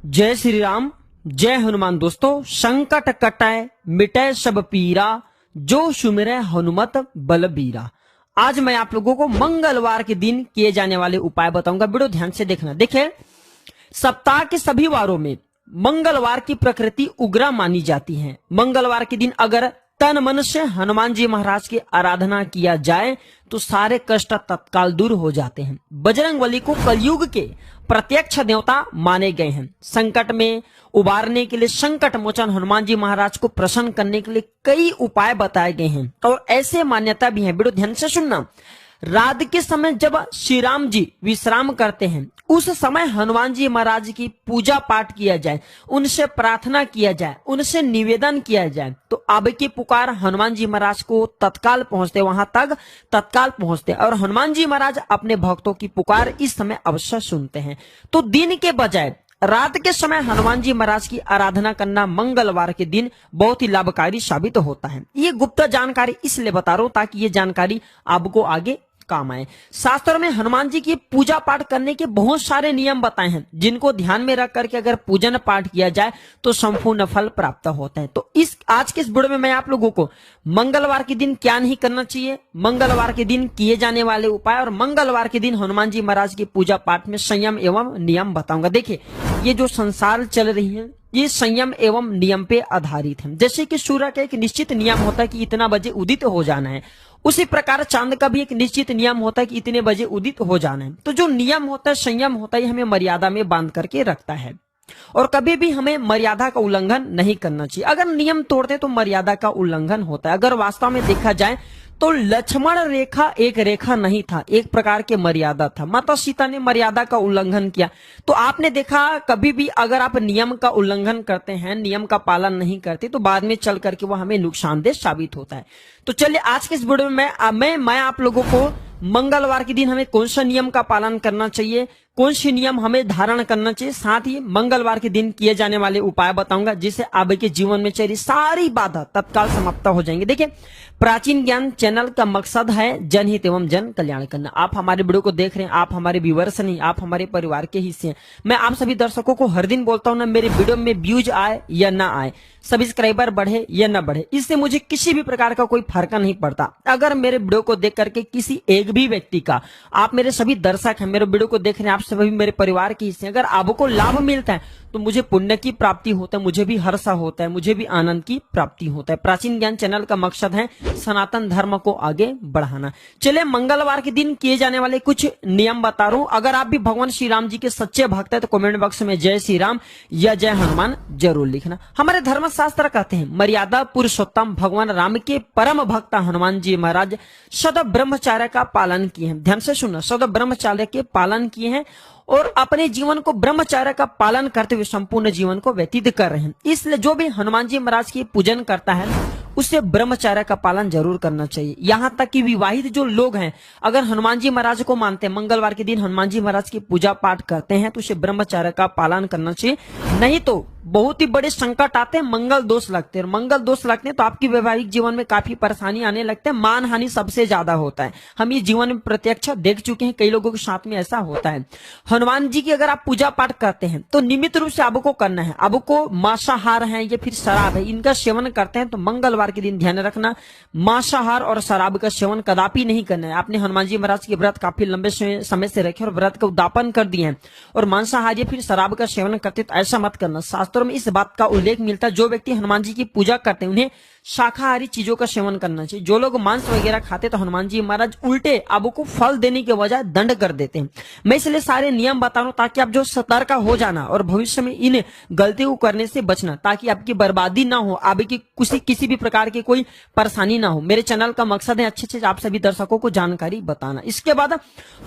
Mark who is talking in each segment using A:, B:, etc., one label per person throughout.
A: जय श्री राम, जय हनुमान। दोस्तों, संकट कटाए मिटाए सब पीरा, जो सुमिरै हनुमत बलबीरा। आज मैं आप लोगों को मंगलवार के दिन किए जाने वाले उपाय बताऊंगा। वीडियो ध्यान से देखना। देखिए, सप्ताह के सभी वारों में मंगलवार की प्रकृति उग्र मानी जाती है। मंगलवार के दिन अगर तन मन से हनुमान जी महाराज की आराधना किया जाए तो सारे कष्ट तत्काल दूर हो जाते हैं। बजरंगबली को कलयुग के प्रत्यक्ष देवता माने गए हैं। संकट में उबारने के लिए, संकट मोचन हनुमान जी महाराज को प्रसन्न करने के लिए कई उपाय बताए गए हैं और ऐसे मान्यता भी है। वीडियो ध्यान से सुनना। रात के समय जब श्री राम जी विश्राम करते हैं, उस समय हनुमान जी महाराज की पूजा पाठ किया जाए, उनसे प्रार्थना किया जाए, उनसे निवेदन किया जाए तो आपकी पुकार हनुमान जी महाराज को तत्काल पहुंचते, वहां तक तत्काल पहुंचते और हनुमान जी महाराज अपने भक्तों की पुकार इस समय अवश्य सुनते हैं। तो दिन के बजाय रात के समय हनुमान जी महाराज की आराधना करना मंगलवार के दिन बहुत ही लाभकारी साबित होता है। ये गुप्त जानकारी इसलिए बता रहा हूं ताकि ये जानकारी आपको आगे काम आए। शास्त्रों में हनुमान जी की पूजा पाठ करने के बहुत सारे नियम बताए हैं, जिनको ध्यान में रख करके अगर पूजन पाठ किया जाए तो संपूर्ण फल प्राप्त होता है। तो आज के इस वीडियो में मैं आप लोगों को मंगलवार के दिन क्या नहीं करना चाहिए, मंगलवार के दिन किए जाने वाले उपाय और मंगलवार के दिन हनुमान जी महाराज की पूजा पाठ में संयम एवं नियम बताऊंगा। देखिए, ये जो संसार चल रही है ये संयम एवं नियम पे आधारित है। जैसे कि सूर्य का एक निश्चित नियम होता है कि इतना बजे उदित हो जाना है, उसी प्रकार चांद का भी एक निश्चित नियम होता है कि इतने बजे उदित हो जाना है। तो जो नियम होता है, संयम होता है, हमें मर्यादा में बांध करके रखता है और कभी भी हमें मर्यादा का उल्लंघन नहीं करना चाहिए। अगर नियम तोड़ते तो मर्यादा का उल्लंघन होता है। अगर वास्तव में देखा जाए तो लक्ष्मण रेखा एक रेखा नहीं था, एक प्रकार के मर्यादा था। माता सीता ने मर्यादा का उल्लंघन किया। तो आपने देखा, कभी भी अगर आप नियम का उल्लंघन करते हैं, नियम का पालन नहीं करते तो बाद में चल करके वो हमें नुकसानदेह साबित होता है। तो चलिए, आज के इस वीडियो में मैं आप लोगों को मंगलवार के दिन हमें कौन सा नियम का पालन करना चाहिए, कौन सी नियम हमें धारण करना चाहिए, साथ ही मंगलवार के दिन किए जाने वाले उपाय बताऊंगा, जिससे आपके जीवन में चली सारी बाधा तत्काल समाप्त हो जाएंगे। देखिए, प्राचीन ज्ञान चैनल का मकसद है जनहित एवं जन कल्याण करना। आप हमारे वीडियो को देख रहे हैं, आप हमारे व्यूअर्स नहीं, आप हमारे परिवार के हिस्से हैं। मैं आप सभी दर्शकों को हर दिन बोलता हूं ना, मेरे वीडियो में व्यूज आए या ना आए, सब्सक्राइबर बढ़े या ना बढ़े, इससे मुझे किसी भी प्रकार का कोई फर्क नहीं पड़ता। अगर मेरे वीडियो को देख करके किसी एक भी व्यक्ति का, आप मेरे सभी दर्शक हैं, मेरे वीडियो को देख रहे हैं, आप सभी मेरे परिवार के हिस्से, अगर आपको लाभ मिलता है तो मुझे पुण्य की प्राप्ति होता है, मुझे भी हर्ष होता है, मुझे भी आनंद की प्राप्ति होता है। प्राचीन ज्ञान चैनल का मकसद है सनातन धर्म को आगे बढ़ाना। चलिए, मंगलवार के दिन किए जाने वाले कुछ नियम बता रहा हूं। अगर आप भी भगवान श्री राम जी के सच्चे भक्त है तो कमेंट बॉक्स में जय श्री राम या जय हनुमान जरूर लिखना। हमारे धर्म शास्त्र कहते हैं, मर्यादा पुरुषोत्तम भगवान राम के परम भक्त हनुमान जी महाराज सदा ब्रह्मचर्य का पालन किए हैं। ध्यान से सुनना, सदा ब्रह्मचर्य के पालन किए हैं और अपने जीवन को ब्रह्मचर्य का पालन करते हुए संपूर्ण जीवन को व्यतीत कर रहे हैं। इसलिए जो भी हनुमान जी महाराज की पूजन करता है उसे ब्रह्मचर्य का पालन जरूर करना चाहिए। यहाँ तक कि विवाहित जो लोग हैं, अगर हनुमान जी महाराज को मानते हैं, मंगलवार के दिन हनुमान जी महाराज की पूजा पाठ करते हैं तो उसे ब्रह्मचर्य का पालन करना चाहिए। नहीं तो बहुत ही बड़े संकट आते हैं, मंगल दोष लगते हैं, मंगल दोष लगते हैं तो आपकी वैवाहिक जीवन में काफी परेशानी आने लगते हैं, मान हानि सबसे ज्यादा होता है। हम ये जीवन में प्रत्यक्ष देख चुके हैं, कई लोगों के साथ में ऐसा होता है। हनुमान जी की अगर आप पूजा पाठ करते हैं तो नियमित रूप से आपको करना है। आपको मांसाहार है या फिर शराब है, इनका सेवन करते हैं तो मंगलवार के दिन ध्यान रखना, मांसाहार और शराब का सेवन कदापि नहीं करना है। आपने हनुमान जी महाराज के व्रत काफी लंबे समय से रखे और व्रत का उद्यापन कर दिए हैं और मांसाहार या फिर शराब का सेवन करते तो ऐसा मत करना। शास्त्रों में इस बात का उल्लेख मिलता है, जो व्यक्ति हनुमान जी की पूजा करते हैं उन्हें शाकाहारी चीजों का सेवन करना चाहिए। जो लोग मांस वगैरह खाते तो हनुमान जी महाराज उल्टे आपको फल देने के बजाय दंड कर देते हैं। मैं इसलिए सारे नियम बता रहा हूं ताकि आप जो सतर्क हो जाना और भविष्य में इन गलतियों को करने से बचना, ताकि आपकी बर्बादी ना हो, आपकी किसी भी प्रकार की कोई परेशानी ना हो। मेरे चैनल का मकसद है अच्छे आप सभी दर्शकों को जानकारी बताना। इसके बाद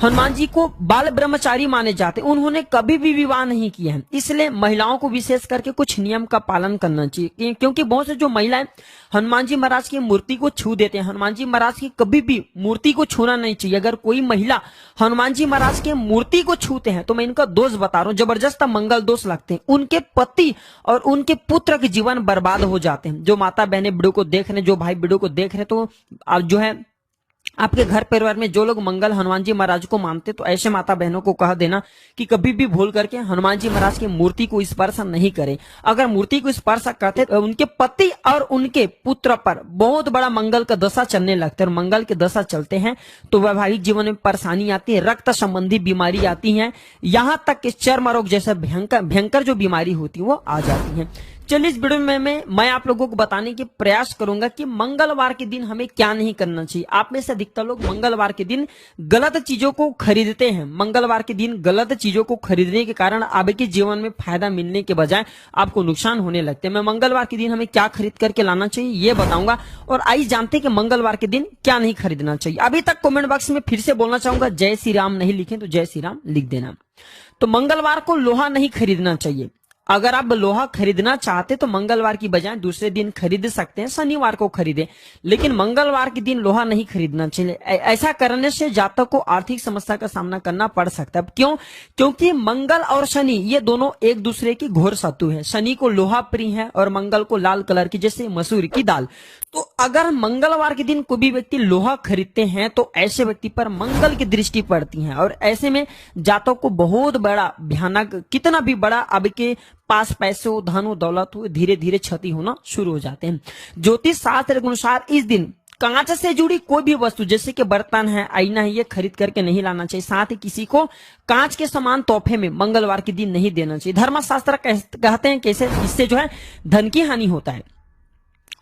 A: हनुमान जी को बाल ब्रह्मचारी माने जाते, उन्होंने कभी भी विवाह नहीं किया है, इसलिए महिलाओं को विशेष करके कुछ नियम का पालन करना चाहिए। क्योंकि बहुत से जो महिलाएं हनुमान जी महाराज की मूर्ति को छू देते हैं, हनुमान जी महाराज की कभी भी मूर्ति को छूना नहीं चाहिए। अगर कोई महिला हनुमान जी महाराज की मूर्ति को छूते हैं तो मैं इनका दोष बता रहा हूं, जबरदस्त मंगल दोष लगते हैं, उनके पति और उनके पुत्र के जीवन बर्बाद हो जाते हैं। जो माता बहने वीडियो को देख रहे, जो भाई वीडियो को देख रहे, तो अब जो है आपके घर परिवार में जो लोग मंगल हनुमान जी महाराज को मानते तो ऐसे माता बहनों को कह देना कि कभी भी भूल करके हनुमान जी महाराज की मूर्ति को स्पर्श नहीं करें। अगर मूर्ति को स्पर्श करते तो उनके पति और उनके पुत्र पर बहुत बड़ा मंगल का दशा चलने लगता है, और मंगल के दशा चलते हैं तो वैवाहिक जीवन में परेशानी आती है, रक्त संबंधी बीमारी आती है, यहाँ तक कि चर्म रोग जैसा भयंकर जो बीमारी होती है वो आ जाती है। चलिए इस वीडियो में मैं आप लोगों को बताने की प्रयास करूंगा कि मंगलवार के दिन हमें क्या नहीं करना चाहिए। आप में से अधिकतर लोग मंगलवार के दिन गलत चीजों को खरीदते हैं। मंगलवार के दिन गलत चीजों को खरीदने के कारण आपके जीवन में फायदा मिलने के बजाय आपको नुकसान होने लगते हैं। मैं मंगलवार के दिन हमें क्या खरीद करके लाना चाहिए ये बताऊंगा, और आइए जानते हैं कि मंगलवार के दिन क्या नहीं खरीदना चाहिए। अभी तक कमेंट बॉक्स में फिर से बोलना चाहूंगा, जय श्री राम नहीं लिखें तो जय श्री राम लिख देना। तो मंगलवार को लोहा नहीं खरीदना चाहिए। अगर आप लोहा खरीदना चाहते तो मंगलवार की बजाय दूसरे दिन खरीद सकते हैं, शनिवार को खरीदे, लेकिन मंगलवार के दिन लोहा नहीं खरीदना चाहिए। ऐसा करने से जातक को आर्थिक समस्या का सामना करना पड़ सकता है। क्यों? क्योंकि मंगल और शनि ये दोनों एक दूसरे की घोर शत्रु है। शनि को लोहा प्रिय है और मंगल को लाल कलर की जैसे मसूर की दाल। तो अगर मंगलवार के दिन कोई भी व्यक्ति लोहा खरीदते हैं तो ऐसे व्यक्ति पर मंगल की दृष्टि पड़ती है, और ऐसे में जातक को बहुत बड़ा भयानक, कितना भी बड़ा आपके पास पैसे हो, धन हो, दौलत हो, धीरे धीरे क्षति होना शुरू हो जाते हैं। ज्योतिष शास्त्र के अनुसार इस दिन कांच से जुड़ी कोई भी वस्तु जैसे कि बर्तन है, आईना है, ये खरीद करके नहीं लाना चाहिए। साथ ही किसी को कांच के समान तोहफे में मंगलवार के दिन नहीं देना चाहिए। धर्मशास्त्र कहते हैं कैसे, इससे जो है धन की हानि होता है।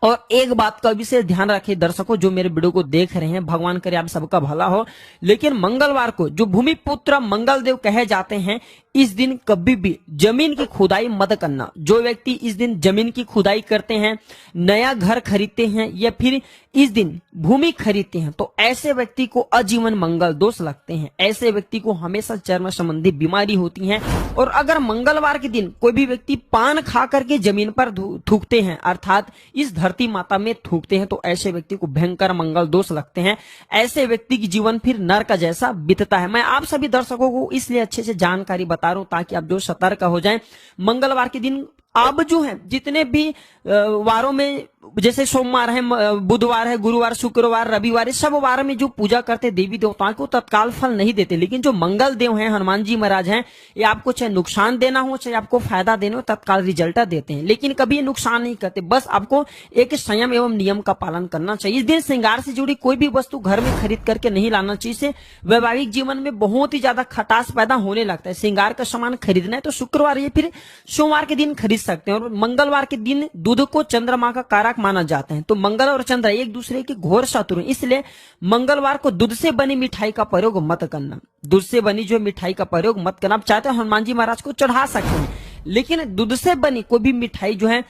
A: और एक बात का विशेष ध्यान रखिए दर्शकों, जो मेरे वीडियो को देख रहे हैं, भगवान करे आप सबका भला हो, लेकिन मंगलवार को जो भूमि पुत्र मंगल देव कहे जाते हैं, इस दिन कभी भी जमीन की खुदाई मत करना। जो व्यक्ति इस दिन जमीन की खुदाई करते हैं, नया घर खरीदते हैं या फिर इस दिन भूमि खरीदते हैं तो ऐसे व्यक्ति को आजीवन मंगल दोष लगते हैं। ऐसे व्यक्ति को हमेशा चर्म संबंधी बीमारी होती है। और अगर मंगलवार के दिन कोई भी व्यक्ति पान खा करके जमीन पर थूकते हैं, अर्थात इस धरती माता में थूकते हैं, तो ऐसे व्यक्ति को भयंकर मंगल दोष लगते हैं। ऐसे व्यक्ति की जीवन फिर नरक जैसा बीतता है। मैं आप सभी दर्शकों को इसलिए अच्छे से जानकारी बता रहा हूं ताकि आप जो सतर्क हो जाएं। मंगलवार के दिन अब जो है जितने भी वारों में, जैसे सोमवार है, बुधवार है, गुरुवार, शुक्रवार, रविवार, इस सब वार में जो पूजा करते देवी देवताओं को तत्काल फल नहीं देते, लेकिन जो मंगल देव हैं, हनुमान जी महाराज हैं, ये आपको चाहे नुकसान देना हो चाहे आपको फायदा देना हो, तत्काल रिजल्ट देते हैं, लेकिन कभी ये नुकसान नहीं करते। बस आपको एक संयम एवं नियम का पालन करना चाहिए। इस दिन श्रृंगार से जुड़ी कोई भी वस्तु घर में खरीद करके नहीं लाना चाहिए। इससे वैवाहिक जीवन में बहुत ही ज्यादा खटास पैदा होने लगता है। श्रृंगार का सामान खरीदना है तो शुक्रवार या फिर सोमवार के दिन खरीद सकते हैं। और मंगलवार के दिन दूध को चंद्रमा का कारक माना जाता है, तो मंगल और चंद्र एक दूसरे के घोर शत्रु हैं। इसलिए मंगलवार को दूध से बनी मिठाई का प्रयोग मत करना। दूध से बनी जो मिठाई का प्रयोग मत करना। आप चाहते हैं हनुमान जी महाराज को चढ़ा सकते हैं, लेकिन दूध से बनी कोई भी मिठाई जो है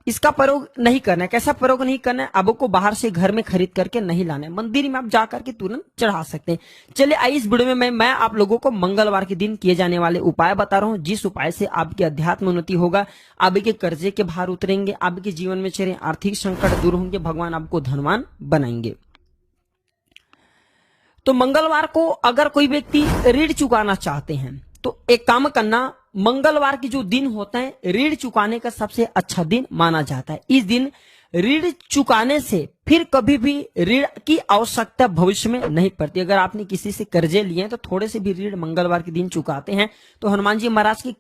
A: इसका प्रयोग नहीं करना है। कैसा प्रयोग नहीं करना है? आपको बाहर से घर में खरीद करके नहीं लाना है, मंदिर में आप जाकर के तुरंत चढ़ा सकते हैं। चलिए आइए इस वीडियो में मैं आप लोगों को मंगलवार के दिन किए जाने वाले उपाय बता रहा हूं, जिस उपाय से आपकी अध्यात्म उन्नति होगा, आपके कर्जे के भार उतरेंगे, आपके जीवन में चले आर्थिक संकट दूर होंगे, भगवान आपको धनवान बनाएंगे। तो मंगलवार को अगर कोई व्यक्ति ऋण चुकाना चाहते हैं तो एक काम करना, मंगलवार की जो दिन होता है ऋण चुकाने का सबसे अच्छा दिन माना जाता है। इस दिन ऋण चुकाने से फिर कभी भी ऋण की आवश्यकता भविष्य में नहीं पड़ती। अगर आपने किसी से कर्जे लिए हैं तो थोड़े से भी ऋण मंगलवार के दिन चुकाते हैं तो हनुमान जी महाराज की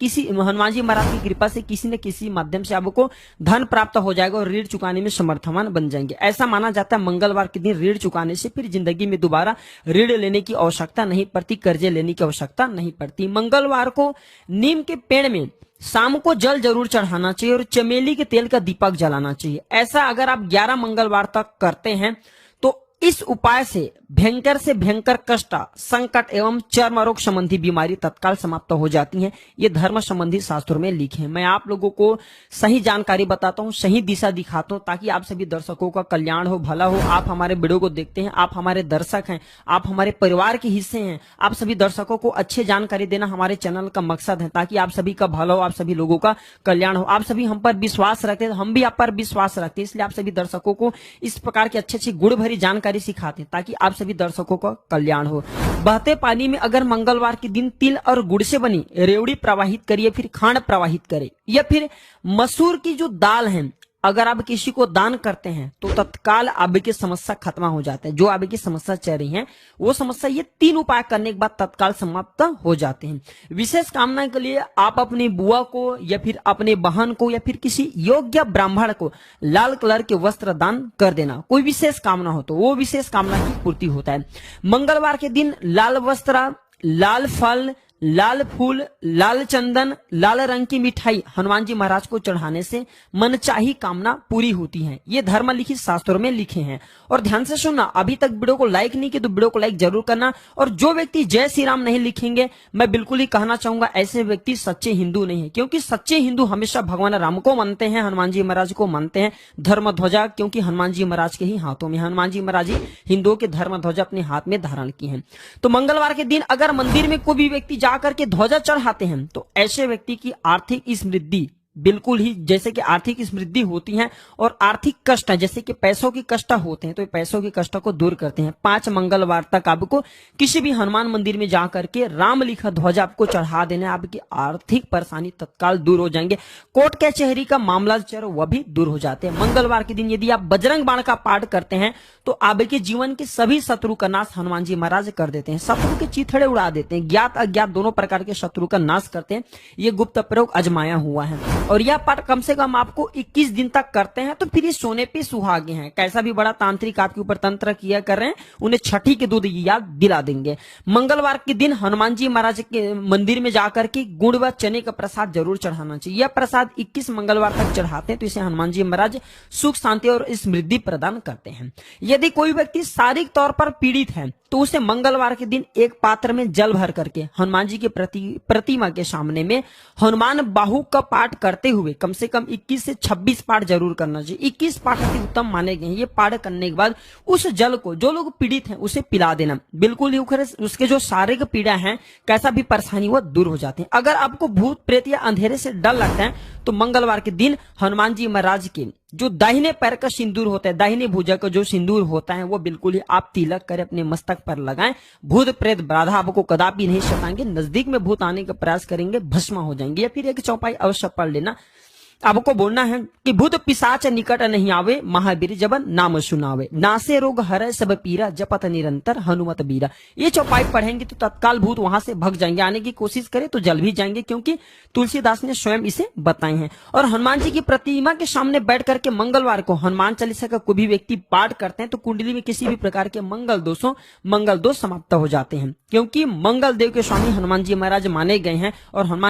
A: कृपा से किसी न किसी माध्यम से आपको धन प्राप्त हो जाएगा और ऋण चुकाने में समर्थवान बन जाएंगे। ऐसा माना जाता है मंगलवार के दिन ऋण चुकाने से फिर जिंदगी में दोबारा ऋण लेने की आवश्यकता नहीं पड़ती, कर्जे लेने की आवश्यकता नहीं पड़ती। मंगलवार को नीम के पेड़ में शाम को जल जरूर चढ़ाना चाहिए और चमेली के तेल का दीपक जलाना चाहिए। ऐसा अगर आप 11 मंगलवार तक करते हैं तो इस उपाय से भयंकर कष्ट, संकट एवं चर्म रोग संबंधी बीमारी तत्काल समाप्त हो जाती हैं। ये धर्म संबंधी शास्त्रों में लिखे हैं। मैं आप लोगों को सही जानकारी बताता हूँ, सही दिशा दिखाता हूँ ताकि आप सभी दर्शकों का कल्याण हो, भला हो। आप हमारे वीडियो को देखते हैं, आप हमारे दर्शक हैं, आप हमारे परिवार के हिस्से हैं। आप सभी दर्शकों को अच्छी जानकारी देना हमारे चैनल का मकसद है ताकि आप सभी का भला हो, आप सभी लोगों का कल्याण हो। आप सभी हम पर विश्वास रखते हैं, हम भी आप पर विश्वास रखते हैं, इसलिए आप सभी दर्शकों को इस प्रकार की अच्छी गुड़ भरी जानकारी सिखाते हैं ताकि आप सभी दर्शकों का कल्याण हो। बहते पानी में अगर मंगलवार के दिन तिल और गुड़ से बनी रेवड़ी प्रवाहित करिए, फिर खांड प्रवाहित करें, या फिर मसूर की जो दाल है अगर आप किसी को दान करते हैं तो तत्काल आपकी समस्या खत्म हो जाते हैं। जो आपकी समस्या चल रही है वो समस्या ये 3 उपाय करने के बाद तत्काल समाप्त हो जाते हैं। विशेष कामना के लिए आप अपनी बुआ को या फिर अपने बहन को या फिर किसी योग्य ब्राह्मण को लाल कलर के वस्त्र दान कर देना। कोई विशेष कामना हो तो वो विशेष कामना की पूर्ति होता है। मंगलवार के दिन लाल वस्त्र, लाल फल, लाल फूल, लाल चंदन, लाल रंग की मिठाई हनुमान जी महाराज को चढ़ाने से मनचाही कामना पूरी होती है। ये धर्म लिखित शास्त्रों में लिखे हैं। और ध्यान से सुनना, अभी तक वीडियो को लाइक नहीं किया तो वीडियो को लाइक जरूर करना। और जो व्यक्ति जय श्री राम नहीं लिखेंगे, मैं बिल्कुल ही कहना चाहूंगा ऐसे व्यक्ति सच्चे हिंदू नहीं है। क्योंकि सच्चे हिंदू हमेशा भगवान राम को मानते हैं, हनुमान जी महाराज को मानते हैं। धर्म ध्वजा क्योंकि हनुमान जी महाराज के ही हाथों में, हनुमान जी महाराज ही हिंदुओं के धर्म ध्वजा अपने हाथ में धारण की है। तो मंगलवार के दिन अगर मंदिर में कोई भी व्यक्ति जाकर के ध्वजा चढ़ाते हैं तो ऐसे व्यक्ति की आर्थिक समृद्धि बिल्कुल ही, जैसे कि आर्थिक समृद्धि होती है और आर्थिक कष्ट जैसे कि पैसों की कष्ट होते हैं तो ये पैसों की कष्ट को दूर करते हैं। 5 मंगलवार तक आपको किसी भी हनुमान मंदिर में जाकर के राम लिखा ध्वजा आपको चढ़ा देना, आपकी आर्थिक परेशानी तत्काल दूर हो जाएंगे। कोर्ट कचहरी का मामला चल वह भी दूर हो जाते हैं। मंगलवार के दिन यदि आप बजरंग बाण का पाठ करते हैं तो आपके जीवन के सभी शत्रु का नाश हनुमान जी महाराज कर देते हैं। शत्रु के चिथड़े उड़ा देते हैं, ज्ञात अज्ञात दोनों प्रकार के शत्रु का नाश करते हैं। ये गुप्त प्रयोग आजमाया हुआ है। और यह पाठ कम से कम आपको 21 दिन तक करते हैं तो फिर ये सोने पे सुहागे हैं। कैसा भी बड़ा तांत्रिक आपके ऊपर तंत्र किया कर रहे हैं, उन्हें छठी के दूध याद दिला देंगे। मंगलवार के दिन हनुमान जी महाराज के मंदिर में जाकर के गुड़ व चने का प्रसाद जरूर चढ़ाना चाहिए। यह प्रसाद 21 मंगलवार तक चढ़ाते हैं तो इसे हनुमान जी महाराज सुख शांति और समृद्धि प्रदान करते हैं। यदि कोई व्यक्ति शारीरिक तौर पर पीड़ित है तो उसे मंगलवार के दिन एक पात्र में जल भर करके हनुमान जी की प्रतिमा के सामने में हनुमान बाहु का पाठ करते हुए कम से कम 21 से 26 पाठ जरूर करना चाहिए। 21 पाठ अति उत्तम माने गए हैं। ये पाठ करने के बाद उस जल को जो लोग पीड़ित हैं उसे पिला देना। बिल्कुल ही उसके जो शारीरिक पीड़ा है, कैसा भी परेशानी वो दूर हो जाते हैं। अगर आपको भूत प्रेत या अंधेरे से डर लगता है तो मंगलवार के दिन हनुमान जी महाराज के जो दाहिने पैर का सिंदूर होता है, दाहिने भुजा का जो सिंदूर होता है वो बिल्कुल ही आप तिलक कर अपने मस्तक पर लगाएं। भूत प्रेत बाधा आपको कदापि नहीं सताएंगे। नजदीक में भूत आने का प्रयास करेंगे, भस्म हो जाएंगे। या फिर एक चौपाई अवश्य पढ़ लेना। आपको बोलना है कि भूत पिशाच निकट नहीं आवे, महावीर जब नाम सुनावे, नासे रोग हरै सब पीरा, जपत निरंतर हनुमत बीरा। ये चौपाई पढ़ेंगे तो तत्काल भूत वहां से भग जाएंगे। आने की कोशिश करें तो जल भी जाएंगे, क्योंकि तुलसीदास ने स्वयं इसे बताए हैं। और हनुमान जी की प्रतिमा के सामने बैठ करके मंगलवार को हनुमान चालीसा का कोई भी व्यक्ति पाठ करते हैं तो कुंडली में किसी भी प्रकार के मंगल दोष समाप्त हो जाते हैं। क्योंकि मंगल देव के स्वामी हनुमान जी महाराज माने गए हैं और हनुमान